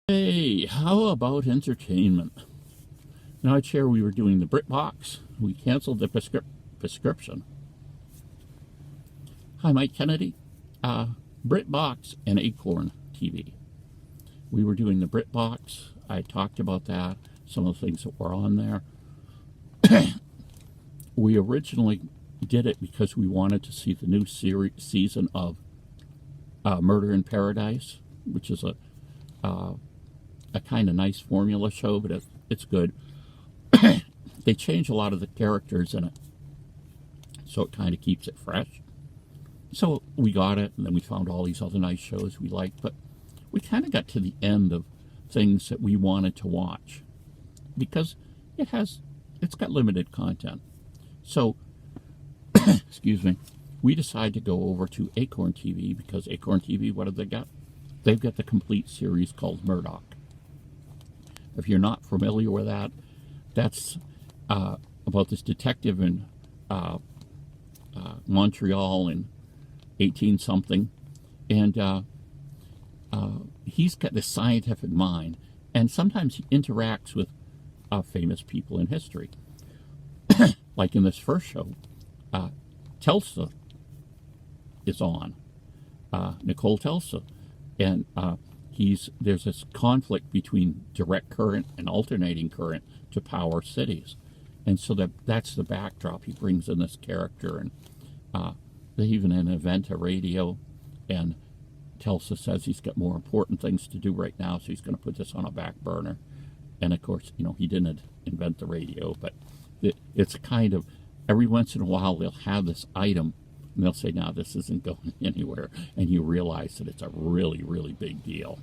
Hey, how about entertainment? Now, I'd share we were doing the BritBox. We canceled the prescription. Hi, Mike Kennedy. BritBox and Acorn TV. We were doing the BritBox. I talked about that, some of the things that were on there. We originally did it because we wanted to see the new season of Murder in Paradise, which is a kind of nice formula show, but it's good. They change a lot of the characters in it, so it kind of keeps it fresh. So we got it, and then we found all these other nice shows we liked, but we kind of got to the end of things that we wanted to watch because it's got limited content. So, excuse me, we decided to go over to Acorn TV because Acorn TV, what have they got? They've got the complete series called Murdoch. If you're not familiar with that, that's about this detective in Montreal in 18-something, and he's got this scientific mind, and sometimes he interacts with famous people in history. Like in this first show, Telsa is on, Nicole Telsa, and there's this conflict between direct current and alternating current to power cities. And so that's the backdrop. He brings in this character, and they even invent a radio, and Telsa says he's got more important things to do right now, so he's going to put this on a back burner. And of course, he didn't invent the radio, but it's kind of, every once in a while they'll have this item, and they'll say, no, this isn't going anywhere. And you realize that it's a really, really big deal.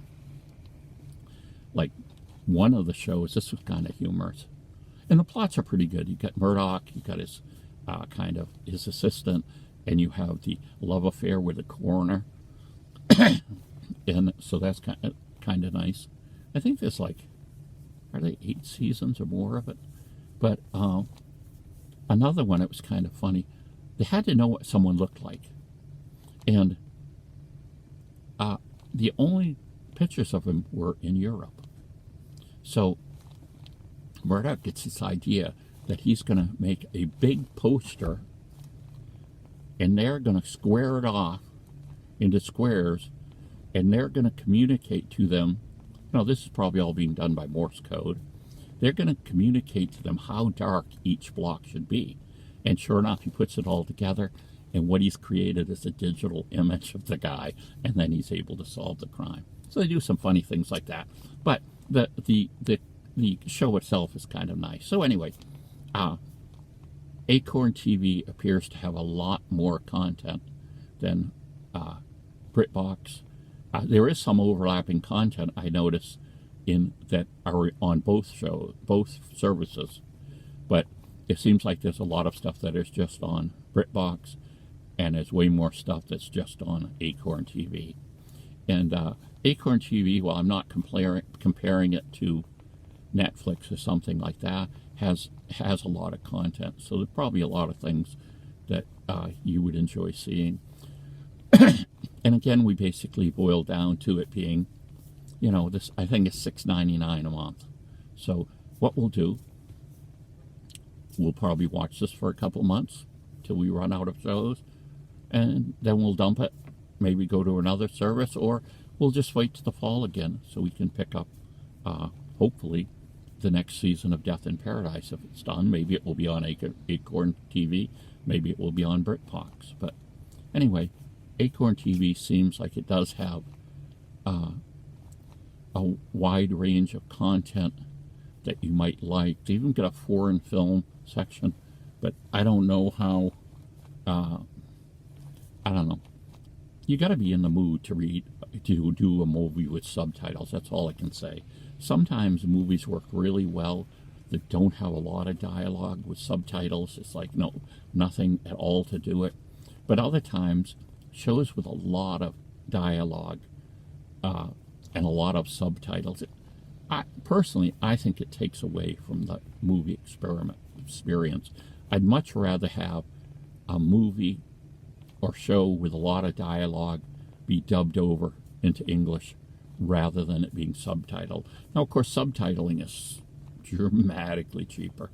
Like one of the shows, this was kind of humorous. And the plots are pretty good. You got Murdoch, you got his his assistant, and you have the love affair with the coroner. And so that's kind of nice. I think there's are they 8 seasons or more of it? But another one, it was kind of funny. They had to know what someone looked like. And the only pictures of him were in Europe. So Murdoch gets this idea that he's going to make a big poster, and they're going to square it off into squares, and they're going to communicate to them. This is probably all being done by Morse code. They're going to communicate to them how dark each block should be. And sure enough, he puts it all together, and what he's created is a digital image of the guy, and then he's able to solve the crime. So they do some funny things like that. But the show itself is kind of nice. So anyway, Acorn TV appears to have a lot more content than BritBox. There is some overlapping content I notice in that are on both services, but it seems like there's a lot of stuff that is just on BritBox, and there's way more stuff that's just on Acorn TV. And Acorn TV, while I'm not comparing it to Netflix or something like that, has a lot of content. So there's probably a lot of things that you would enjoy seeing. And again, we basically boil down to it being, this, I think it's $6.99 a month. So what we'll do, we'll probably watch this for a couple months till we run out of shows, and then we'll dump it, maybe go to another service, or we'll just wait to the fall again so we can pick up, hopefully, the next season of Death in Paradise. If it's done, maybe it will be on Acorn TV, maybe it will be on BritBox. But anyway, Acorn TV seems like it does have a wide range of content that you might like. They even got a foreign film section, but I don't know how, I don't know. You got to be in the mood to do a movie with subtitles. That's all I can say. Sometimes movies work really well that don't have a lot of dialogue with subtitles. It's like, nothing at all to do it. But other times, shows with a lot of dialogue and a lot of subtitles, personally, I think it takes away from the movie experience. I'd much rather have a movie or show with a lot of dialogue be dubbed over into English rather than it being subtitled. Now, of course, subtitling is dramatically cheaper.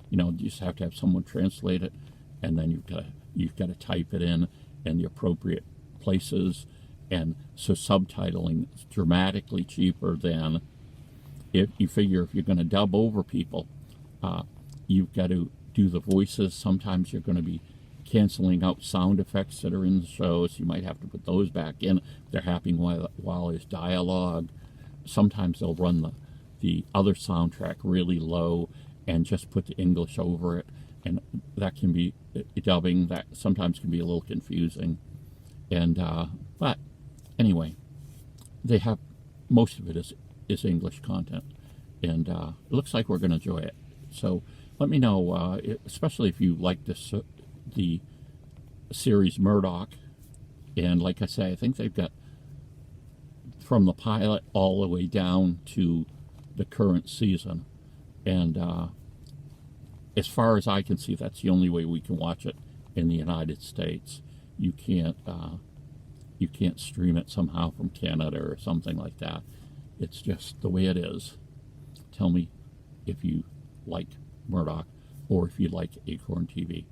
You know, you just have to have someone translate it, and then you've got to type it in the appropriate places, and so subtitling is dramatically cheaper than if you figure if you're going to dub over people, you've got to do the voices. Sometimes you're going to be canceling out sound effects that are in the shows. You might have to put those back in. They're happening while there's dialogue. Sometimes they'll run the other soundtrack really low and just put the English over it, and that can be dubbing. That sometimes can be a little confusing. And but anyway, they have most of it is English content, and it looks like we're going to enjoy it. So let me know, especially if you like this the series Murdoch. And like I say, I think they've got from the pilot all the way down to the current season, and as far as I can see, that's the only way we can watch it in the United States. You can't stream it somehow from Canada or something like that. It's just the way it is. Tell me if you like Murdoch or if you like Acorn TV.